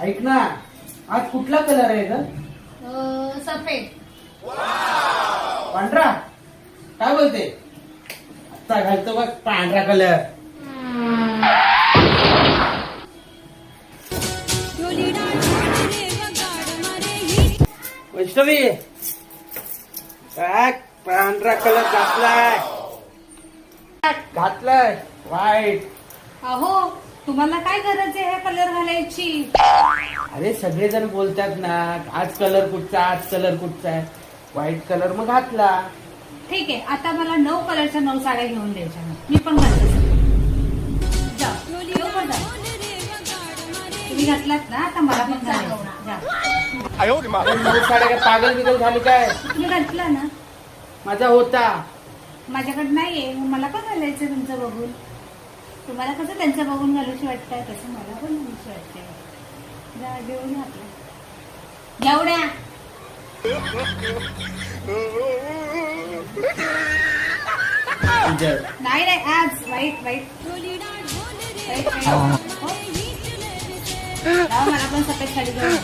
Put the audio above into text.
ऐक ना, आज कुठला कलर आहे ग? सफेद. पांढरा? काय बोलते? आता घालतो बघ पांढरा कलर. वैष्णवी, काय पांढरा कलर घातलाय व्हाईट. अहो, तुम्हाला काय गरज आहे ह्या कलर घालायची? अरे सगळेजण बोलतात ना, आज कलर कुठचा, आज कलर कुठचा आहे. व्हाईट कलर मग घातला. ठीक आहे, आता मला 9 कलरच्या 9 साड्या घेऊन द्यायच्या. मी पण घालते. जा, लवकर जा. तुम्ही घातलात ना, आता मला पण घालायचं. जा. अरे 9 साड्या काय पागल बिगल झाली काय? तुम्ही घातला ना, माझा होता. माझ्याकडे नाहीये, मग मला पण घालायचं तुमचं बघून. तुम्हाला कसं त्यांचं बघून घालूशी वाटतंय, तसं मला पण घालूशी वाटतंय. जा, घेऊन या आपलं. एवढ्या नाही नाही, आज वाईट वाईट वाईट वाईट. हो? जाऊ, मला पण सफेद साडी घेऊन.